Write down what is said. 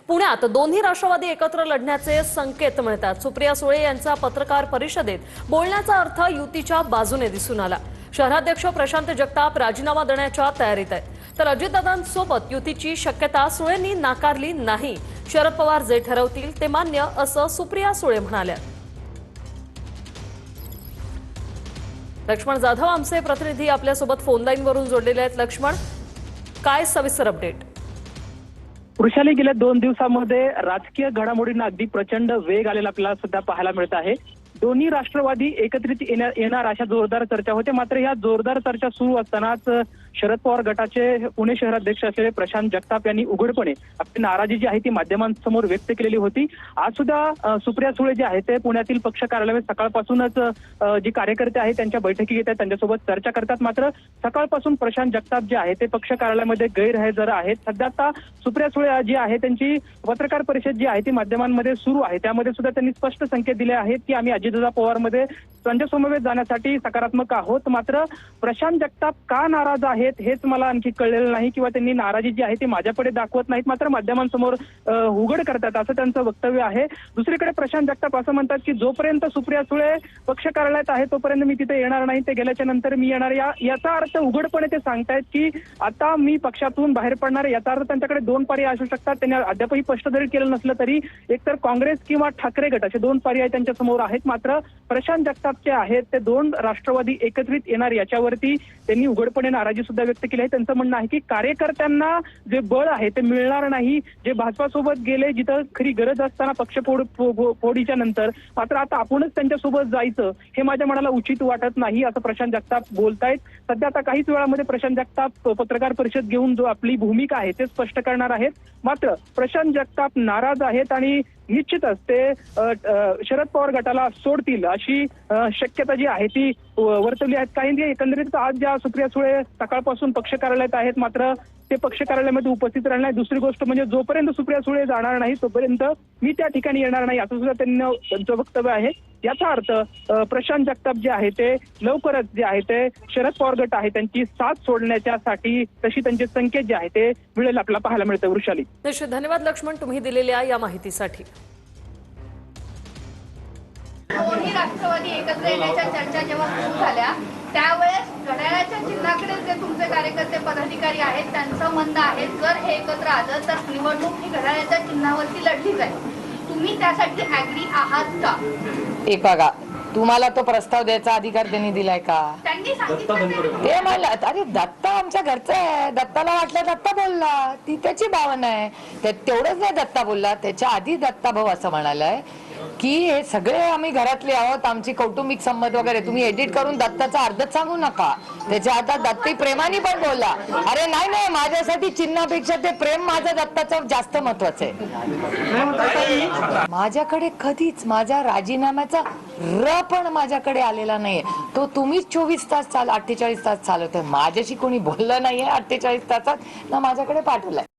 पुण्यात दोन्ही राष्ट्रवादी एकत्र लढण्याचे संकेत मिळतात। सुप्रिया सुळे यांचा पत्रकार परिषदेत बोलण्याचा अर्थ युतीच्या बाजूने दिसून आला। शहराध्यक्ष प्रशांत जगताप राजीनामा देण्याच्या तयारीत आहेत, तर अजितदादांसोबत युतीची शक्यता सुळेंनी नाकारली नाही। शरद पवार जे ठरवतील ते मान्य, असं सुप्रिया सुळे म्हणाल्या। लक्ष्मण जाधव आमचे प्रतिनिधी आपल्यासोबत फोन लाईनवरून जोडलेले आहेत। लक्ष्मण, काय सविस्तर अपडेट? वृषाली, गेल्या 2 दिवसांमध्ये राजकीय घडामोडींना अगदी प्रचंड वेग आलेला आपल्याला सध्या पाहायला मिळत आहे। दोन्ही राष्ट्रवादी एकत्रित येणार अशा जोरदार चर्चा होते, मात्र या जोरदार चर्चा सुरू असतानाच शरद पवार गटाचे पुणे शहराध्यक्ष असलेले प्रशांत जगताप यांनी उघडपणे आपली नाराजी जी आहे ती माध्यमांसमोर व्यक्त केलेली होती। आज सुद्धा सुप्रिया सुळे जे आहे ते पुण्यातील पक्ष कार्यालयात सकाळपासूनच जी कार्यकर्ते आहेत त्यांच्या बैठकी घेतात, त्यांच्यासोबत चर्चा करतात। मात्र सकाळपासून प्रशांत जगताप जे आहे ते पक्ष कार्यालयामध्ये गैरहजर आहेत। सध्या आता सुप्रिया सुळे जी आहे त्यांची पत्रकार परिषद जी आहे ती माध्यमांमध्ये सुरू आहे, त्यामध्ये सुद्धा त्यांनी स्पष्ट संकेत दिले आहेत की आम्ही अजितदादा पवारमध्ये त्यांच्या समवेत जाण्यासाठी सकारात्मक आहोत। मात्र प्रशांत जगताप का नाराज आहेत हेच मला आणखी कळलेलं नाही, किंवा त्यांनी नाराजी जी आहे ती माझ्याकडे दाखवत नाहीत, मात्र माध्यमांसमोर उघड करतात असं त्यांचं वक्तव्य आहे। दुसरीकडे प्रशांत जगताप असं म्हणतात की जोपर्यंत सुप्रिया सुळे पक्ष कार्यालयात आहे तोपर्यंत मी तिथे येणार नाही, ते गेल्याच्या नंतर मी येणार। याचा अर्थ उघडपणे ते सांगतायत की आता मी पक्षातून बाहेर पडणार। याचा अर्थ त्यांच्याकडे 2 पर्याय असू शकतात। त्यांनी अद्यापही स्पष्ट जरी केलं नसलं तरी एकतर काँग्रेस किंवा ठाकरे गट असे 2 पर्याय त्यांच्या समोर आहेत। मात्र प्रशांत जगताप जे आहेत ते 2 राष्ट्रवादी एकत्रित येणार याच्यावरती त्यांनी उघडपणे नाराजी सुद्धा व्यक्त केली आहे। त्यांचं म्हणणं आहे की कार्यकर्त्यांना जे बळ आहे ते मिळणार नाही, जे भाजपासोबत गेले जिथं खरी गरज असताना पक्ष फोडीच्या नंतर, मात्र आता आपणच त्यांच्यासोबत जायचं हे माझ्या मनाला उचित वाटत नाही, असं प्रशांत जगताप बोलतायत। सध्या आता काहीच वेळामध्ये प्रशांत जगताप पत्रकार परिषद घेऊन जो आपली भूमिका आहे ते स्पष्ट करणार आहेत। मात्र प्रशांत जगताप नाराज आहेत आणि निश्चितच ते शरद पवार गटाला सोडतील अशी शक्यता जी आहे ती वर्तवली आहे। काही एकंदरीत आज ज्या सुप्रिया सुळे सकाळपासून पक्ष कार्यालयात आहेत मात्र ते पक्ष कार्यालयामध्ये उपस्थित राहणार नाही। दुसरी गोष्ट म्हणजे जोपर्यंत सुप्रिया सुळे जाणार नाही तोपर्यंत मी त्या ठिकाणी येणार नाही, असं सुद्धा त्यांचं वक्तव्य आहे। याचा अर्थ प्रशांत जगताप जे आहे ते लवकरच जे आहे ते शरद पवार गट आहे त्यांची साथ सोडण्याच्यासाठी तशी त्यांचे संकेत जे आहे ते मिळेल आपल्याला पाहायला मिळतं। वृषाली, निश्चित धन्यवाद लक्ष्मण तुम्ही दिलेल्या या माहितीसाठी। दोन्ही राष्ट्रवादी एकत्र येण्याच्या चर्चा जेव्हा सुरू झाल्या त्यावेळेस घड्याळाच्या चिन्हाकडे जे तुमचे कार्यकर्ते पदाधिकारी आहेत त्यांचं म्हणणं आहे जर हे एकत्र आलं तर निवडणूक ही घड्याळाच्या चिन्हावरती लढली जाईल। तुम्ही त्यासाठी ऍग्री आहात का? बघा, तुम्हाला तो प्रस्ताव द्यायचा अधिकार त्यांनी दिलाय का? त्यांनी सांगितलं ते मला अरे दत्ता आमच्या घरचा आहे, दत्ताला वाटलं दत्ता बोलला, ती त्याची भावना आहे। तेवढंच नाही दत्ता बोलला, त्याच्या आधी दत्ता भाऊ असं म्हणालाय की हे सगळे आम्ही घरातले आहोत, आमची कौटुंबिक संबंध वगैरे तुम्ही एडिट करून दत्ताचा अर्धच सांगू नका। त्याच्या आता दत्ती प्रेमाने पण बोलला, अरे नाही नाही माझ्यासाठी चिन्हापेक्षा ते प्रेम माझं दत्ताचं जास्त महत्वाचं आहे। माझ्याकडे कधीच माझ्या राजीनाम्याचा पण माझ्याकडे आलेला नाहीये, तो तुम्हीच 24 तास 48 तास चालवतोय। माझ्याशी कोणी बोललं नाहीये 48 तासात ना माझ्याकडे पाठवलाय।